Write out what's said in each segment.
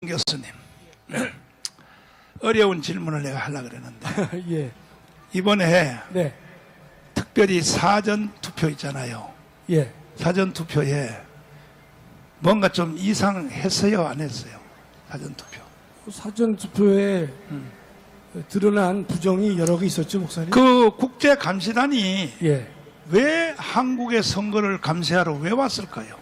교수님, 어려운 질문을 내가 하려고 그랬는데 예. 이번에 네. 특별히 사전투표 있잖아요. 예. 사전투표에 뭔가 좀 이상했어요? 안 했어요? 사전투표. 사전투표에 드러난 부정이 여러 개 있었죠, 목사님? 그 국제감시단이 예. 왜 한국의 선거를 감시하러 왜 왔을까요?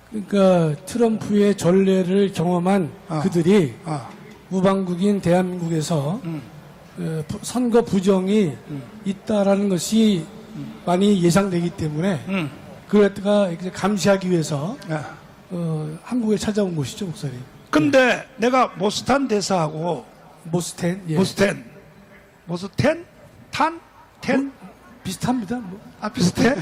그러니까 트럼프의 전례를 경험한 그들이 아, 우방국인 대한민국에서 선거 부정이 있다라는 것이 많이 예상되기 때문에 그랬다가 이제 감시하기 위해서 아. 한국에 찾아온 것이죠, 목사님. 근데 내가 모스탄 대사하고 모스텐, 예. 모스텐? 탄? 텐? 비슷합니다. 뭐. 아, 비슷해?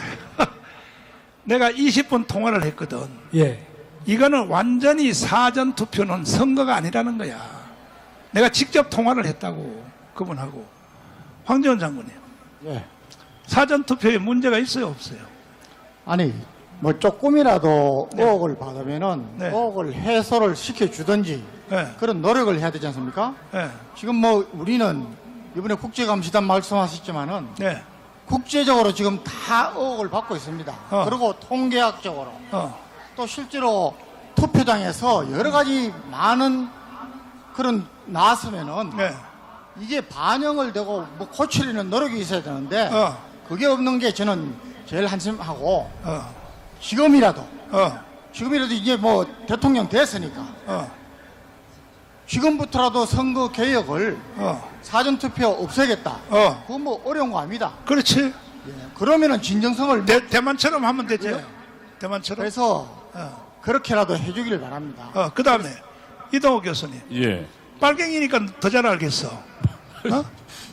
내가 20분 통화를 했거든. 예. 이거는 완전히 사전투표는 선거가 아니라는 거야. 내가 직접 통화를 했다고, 그분하고. 황교안 장군이요. 예. 사전투표에 문제가 있어요, 없어요? 아니, 뭐 조금이라도 의혹을 받으면은 네. 의혹을 해소를 시켜주든지 네. 그런 노력을 해야 되지 않습니까? 네. 지금 뭐 우리는 이번에 국제감시단 말씀하셨지만은 네. 국제적으로 지금 다 의혹을 받고 있습니다. 그리고 통계학적으로 또 실제로 투표장에서 여러 가지 많은 그런 나왔으면은 네. 이게 반영을 되고 뭐 고치려는 노력이 있어야 되는데 그게 없는 게 저는 제일 한심하고 지금이라도 이제 뭐 대통령 됐으니까 지금부터라도 선거 개혁을 사전투표 없애겠다. 그건 뭐 어려운 거 아닙니다. 그렇지. 예, 그러면은 진정성을 대만처럼 하면 되죠. 예. 대만처럼. 그래서 그렇게라도 해주기를 바랍니다. 그 다음에 이동호 교수님. 예. 빨갱이니까 더 잘 알겠어.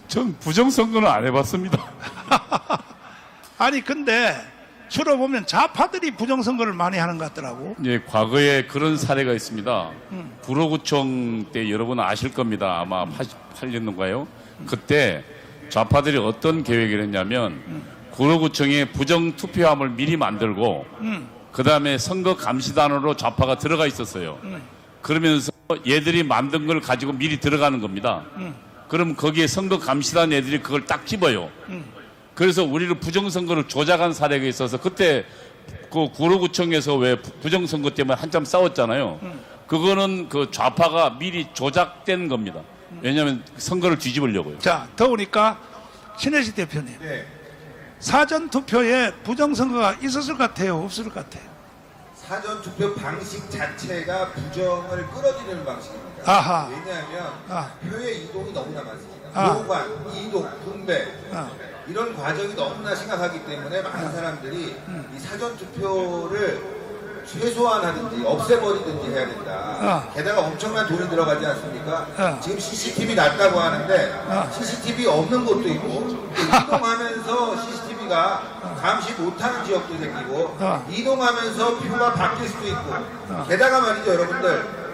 전 부정선거는 안 해봤습니다. 아니, 근데 주로 보면 좌파들이 부정선거를 많이 하는 것 같더라고. 예, 과거에 그런 사례가 있습니다. 구로구청 때 여러분 아실 겁니다. 아마 88년도인가요? 그때 좌파들이 어떤 계획을 했냐면 구로구청에 부정투표함을 미리 만들고 그 다음에 선거감시단으로 좌파가 들어가 있었어요. 그러면서 얘들이 만든 걸 가지고 미리 들어가는 겁니다. 그럼 거기에 선거감시단 애들이 그걸 딱 집어요. 그래서 우리를 부정선거를 조작한 사례가 있어서 그때 그 구로구청에서 왜 부정선거 때문에 한참 싸웠잖아요. 그거는 그 좌파가 미리 조작된 겁니다. 왜냐하면 선거를 뒤집으려고요. 자, 더우니까 신혜식 대표님. 네. 사전투표에 부정선거가 있었을 것 같아요? 없을 것 같아요? 사전투표 방식 자체가 부정을 끌어들이는 방식입니다. 아하. 왜냐하면 표의 이동이 너무나 많습니다. 아. 보관, 이동, 분배 아. 이런 과정이 너무나 심각하기 때문에 많은 사람들이 이 사전투표를 최소화하든지 없애버리든지 해야 된다. 게다가 엄청난 돈이 들어가지 않습니까? 지금 CCTV 났다고 하는데 CCTV 없는 곳도 있고 이동하면서 CCTV가 감시 못하는 지역도 생기고 이동하면서 표가 바뀔 수도 있고 게다가 말이죠,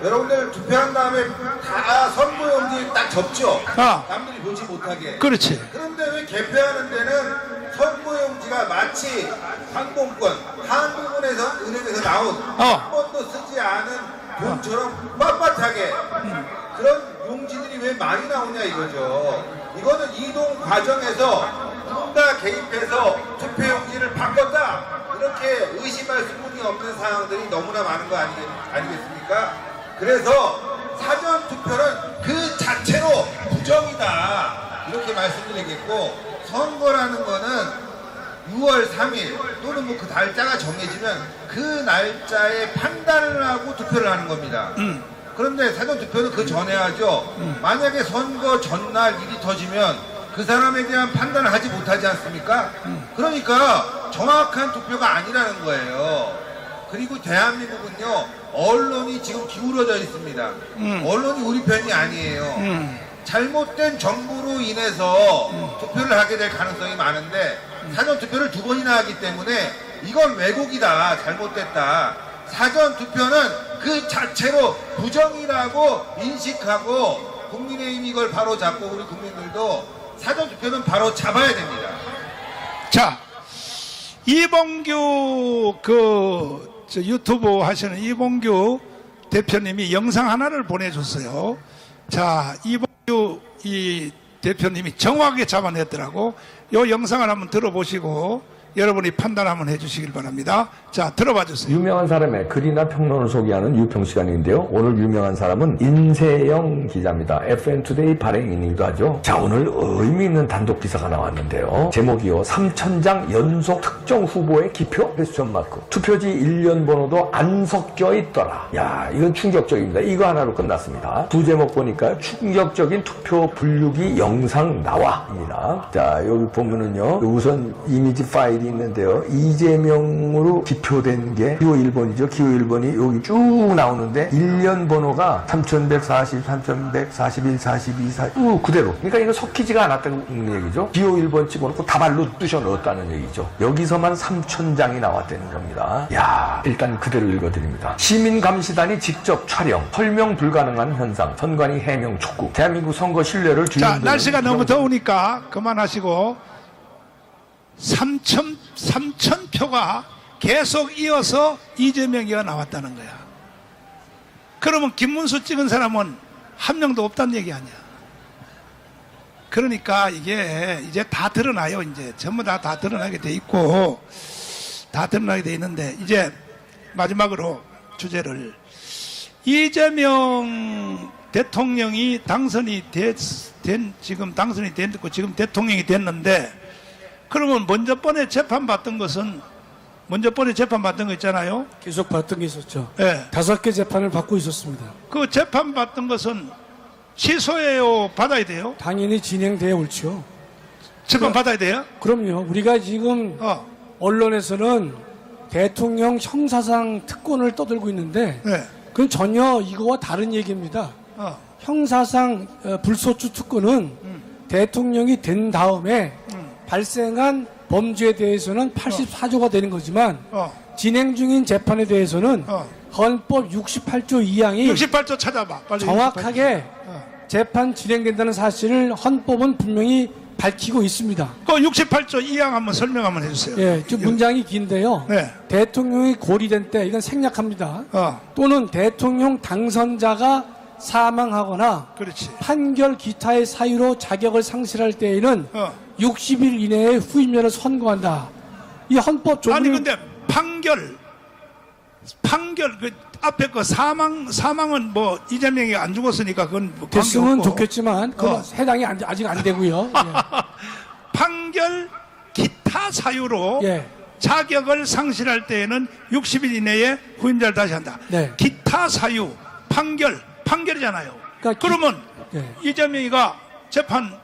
여러분들 투표한 다음에 다 선거용지 딱 접죠. 남들이 보지 못하게. 그렇지. 그런데 왜 개표하는 데는 선거용지가 마치 항공권, 한국은행에서 은행에서 나온 한 번도 쓰지 않은 돈처럼 빳빳하게 그런 용지들이 왜 많이 나오냐 이거죠. 이거는 이동 과정에서 누군가 개입해서 투표용지를 바꿨다 이렇게 의심할 수뿐이 없는 상황들이 너무나 많은 거 아니겠습니까? 그래서 사전투표는 그 자체로 부정이다 이렇게 말씀드리겠고, 선거라는 거는 6월 3일 또는 뭐 그 날짜가 정해지면 그 날짜에 판단을 하고 투표를 하는 겁니다. 그런데 사전투표는 그 전에 하죠. 만약에 선거 전날 일이 터지면 그 사람에 대한 판단을 하지 못하지 않습니까? 그러니까 정확한 투표가 아니라는 거예요. 그리고 대한민국은요, 언론이 지금 기울어져 있습니다. 언론이 우리 편이 아니에요. 잘못된 정보로 인해서 투표를 하게 될 가능성이 많은데 사전투표를 2번이나 하기 때문에 이건 왜곡이다, 잘못됐다. 사전투표는 그 자체로 부정이라고 인식하고 국민의힘 이걸 바로 잡고 우리 국민들도 사전투표는 바로 잡아야 됩니다. 자, 이봉규 유튜브 하시는 이봉규 대표님이 영상 하나를 보내줬어요. 자, 이봉규 이 대표님이 정확하게 잡아냈더라고. 요 영상을 한번 들어보시고 여러분이 판단 한번 해주시길 바랍니다. 자, 들어봐 주세요. 유명한 사람의 글이나 평론을 소개하는 유평 시간인데요. 오늘 유명한 사람은 인세영 기자입니다. FN투데이 발행인이기도 하죠. 자, 오늘 의미 있는 단독 기사가 나왔는데요. 제목이요. 3,000장 연속 특정 후보의 기표? 퀘스천 마크. 투표지 1년 번호도 안 섞여 있더라. 야, 이건 충격적입니다. 이거 하나로 끝났습니다. 부제목 보니까 충격적인 투표 분류기 영상 나와입니다. 자, 여기 보면은요. 우선 이미지 파일이 있는데요. 이재명으로 기표된 게 기호 1번이죠. 기호 1번이 여기 쭉 나오는데 1년 번호가 3140, 3141, 42, 4 그대로. 그러니까 이거 섞이지가 않았다는 얘기죠. 기호 1번 찍어놓고 다발로 부셔 넣었다는 얘기죠. 여기서만 3,000장이 나왔다는 겁니다. 야, 일단 그대로 읽어드립니다. 시민감시단이 직접 촬영, 설명 불가능한 현상, 선관위 해명 촉구, 대한민국 선거 신뢰를 자, 날씨가 너무 더우니까 그만하시고 3천 표가 계속 이어서 이재명이가 나왔다는 거야. 그러면 김문수 찍은 사람은 한 명도 없다는 얘기 아니야. 그러니까 이게 이제 다 드러나요. 이제 전부 다 드러나게 돼 있고 다 드러나게 돼 있는데 이제 마지막으로 주제를 이재명 대통령이 지금 당선이 됐고 지금 대통령이 됐는데 그러면 먼저 번에 재판받던 거 있잖아요. 계속 받던 게 있었죠. 예. 5개 재판을 받고 있었습니다. 그 재판받던 것은 취소해요? 받아야 돼요? 당연히 진행되어 옳죠. 재판 받아야 돼요? 그럼요. 우리가 지금 언론에서는 대통령 형사상 특권을 떠들고 있는데 네. 그건 전혀 이거와 다른 얘기입니다. 형사상 불소추 특권은 대통령이 된 다음에 발생한 범죄에 대해서는 84조가 되는 거지만 진행 중인 재판에 대해서는 헌법 68조 2항이 68조 찾아봐. 빨리 정확하게 재판 진행된다는 사실을 헌법은 분명히 밝히고 있습니다. 그 68조 2항 한번 설명 한번 해주세요. 예, 좀 문장이 긴데요. 네. 대통령이 고리된 때 이건 생략합니다. 또는 대통령 당선자가 사망하거나 그렇지. 판결 기타의 사유로 자격을 상실할 때에는 60일 이내에 후임자를 선고한다. 이 헌법 조문을 아니 근데 판결 그 앞에 그 사망은 뭐 이재명이 안 죽었으니까 그건 뭐 됐으면 관계없고. 좋겠지만 그건 해당이 아직 안 되고요. 판결 기타 사유로 예. 자격을 상실할 때에는 60일 이내에 후임자를 다시 한다. 네. 기타 사유 판결이잖아요. 그러니까 그러면 예. 이재명이가 재판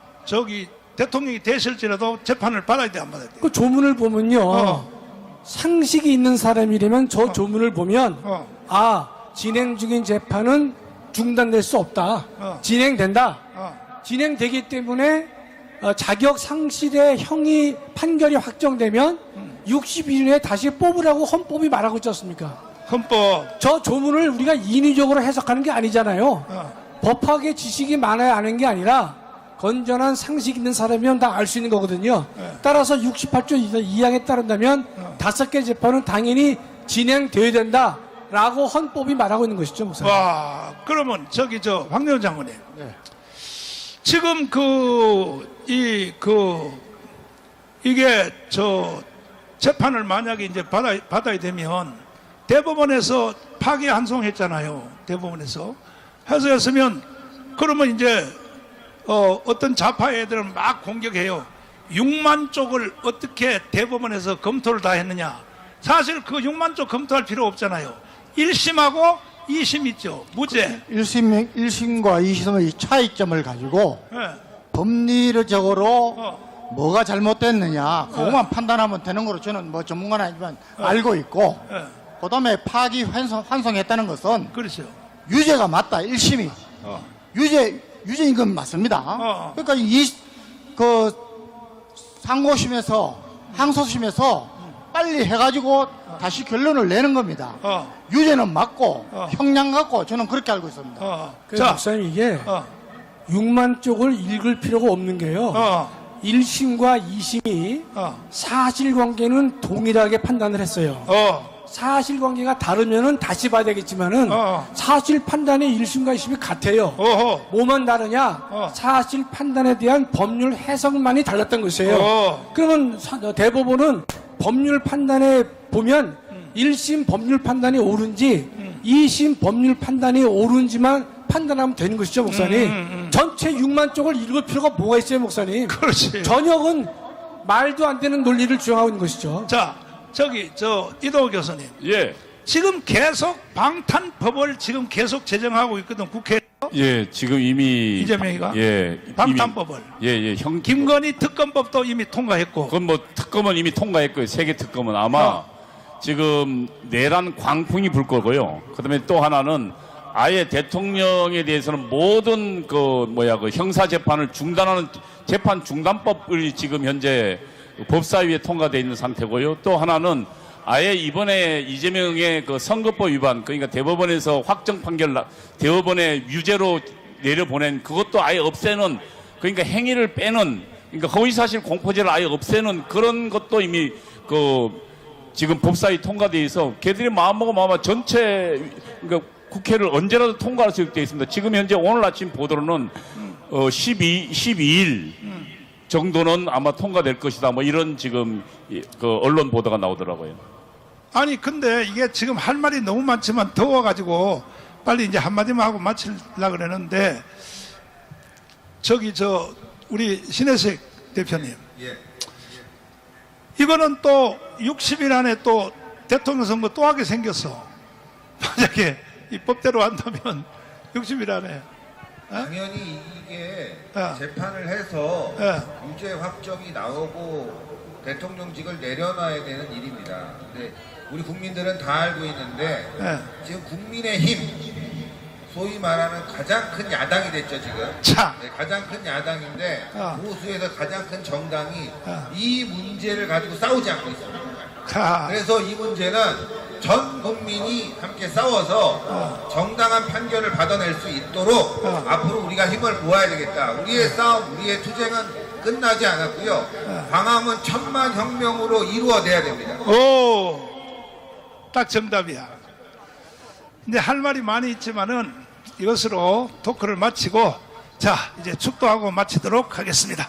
대통령이 됐을지라도 재판을 받아야 돼 안 받아야 돼? 그 조문을 보면요. 상식이 있는 사람이라면 저 조문을 보면 진행 중인 재판은 중단될 수 없다. 진행된다. 진행되기 때문에 자격 상실의 판결이 확정되면 60일 내에 다시 뽑으라고 헌법이 말하고 있지 않습니까? 헌법 저 조문을 우리가 인위적으로 해석하는 게 아니잖아요. 법학의 지식이 많아야 아는 게 아니라 건전한 상식 있는 사람이면 다 알 수 있는 거거든요. 따라서 68조 2항에 따른다면 5개 재판은 당연히 진행되어야 된다라고 헌법이 말하고 있는 것이죠, 목사님. 와, 그러면 황교안 장관님. 네. 지금 이게 재판을 만약에 이제 받아야 되면 대법원에서 파기환송했잖아요. 대법원에서 해서였으면 그러면 이제 어떤 좌파 애들은 막 공격해요. 6만 쪽을 어떻게 대법원에서 검토를 다 했느냐. 사실 그 6만 쪽 검토할 필요 없잖아요. 1심하고 2심 있죠. 무죄. 1심과 2심의 차이점을 가지고 네. 법리적으로 뭐가 잘못됐느냐 그것만 판단하면 되는 거로 저는 뭐 전문가는 아니지만 알고 있고 그 다음에 파기 환송했다는 것은 그렇죠. 유죄가 맞다. 1심이 유죄인 건 맞습니다. 그러니까 상고심에서 항소심에서 빨리 해가지고 다시 결론을 내는 겁니다. 유죄는 맞고 형량 갖고 저는 그렇게 알고 있습니다. 그래서 목사님 이게 6만 쪽을 읽을 필요가 없는 게요. 1심과 2심이 사실관계는 동일하게 판단을 했어요. 사실관계가 다르면은 다시 봐야 되겠지만은 사실 판단의 1심과 2심이 같아요. 어허. 뭐만 다르냐? 사실 판단에 대한 법률 해석만이 달랐던 것이에요. 그러면 대법원은 법률 판단에 보면 1심 법률 판단이 옳은지 2심 법률 판단이 옳은지만 판단하면 되는 것이죠, 목사님. 전체 6만 쪽을 읽을 필요가 뭐가 있어요, 목사님? 그렇지. 전역은 말도 안 되는 논리를 주장하고 있는 것이죠. 자, 이도 교수님. 예. 지금 계속 방탄법을 지금 계속 제정하고 있거든, 국회에서. 예, 지금 이미 이재명이가? 예, 방탄법을. 예, 김건희 특검법도 이미 통과했고. 그건 뭐 특검은 이미 통과했고요. 세계 특검은 아마 지금 내란 광풍이 불 거고요. 그다음에 또 하나는 아예 대통령에 대해서는 모든 그 형사 재판을 중단하는 재판 중단법을 지금 현재 법사위에 통과되어 있는 상태고요. 또 하나는 아예 이번에 이재명의 그 선거법 위반, 그러니까 대법원에서 확정 판결, 대법원에 유죄로 내려보낸 그것도 아예 없애는, 그러니까 행위를 빼는, 그러니까 허위사실 공포죄를 아예 없애는 그런 것도 이미 지금 법사위 통과되어 있어 걔들이 마음먹으면 아마 전체, 그러니까 국회를 언제라도 통과할 수 있게 되어 있습니다. 지금 현재 오늘 아침 보도로는 12일 정도는 아마 통과될 것이다. 뭐 이런 지금 그 언론 보도가 나오더라고요. 아니 근데 이게 지금 할 말이 너무 많지만 더워가지고 빨리 이제 한마디만 하고 마치려고 그러는데 우리 신혜식 대표님. 예. 이거는 또 60일 안에 또 대통령 선거 또 하게 생겼어. 만약에 이 법대로 한다면 60일 안에. 당연히 이게 어. 재판을 해서 어. 유죄 확정이 나오고 대통령직을 내려놔야 되는 일입니다. 근데 우리 국민들은 다 알고 있는데 지금 국민의힘 소위 말하는 가장 큰 야당이 됐죠 지금. 자. 네, 가장 큰 야당인데 보수에서 가장 큰 정당이 이 문제를 가지고 싸우지 않고 있습니다. 자. 그래서 이 문제는 전 국민이 함께 싸워서 정당한 판결을 받아낼 수 있도록 앞으로 우리가 힘을 모아야 되겠다. 우리의 싸움, 우리의 투쟁은 끝나지 않았고요. 광화문 천만혁명으로 이루어내야 됩니다. 오, 딱 정답이야. 근데 할 말이 많이 있지만은 이것으로 토크를 마치고 자 이제 축도하고 마치도록 하겠습니다.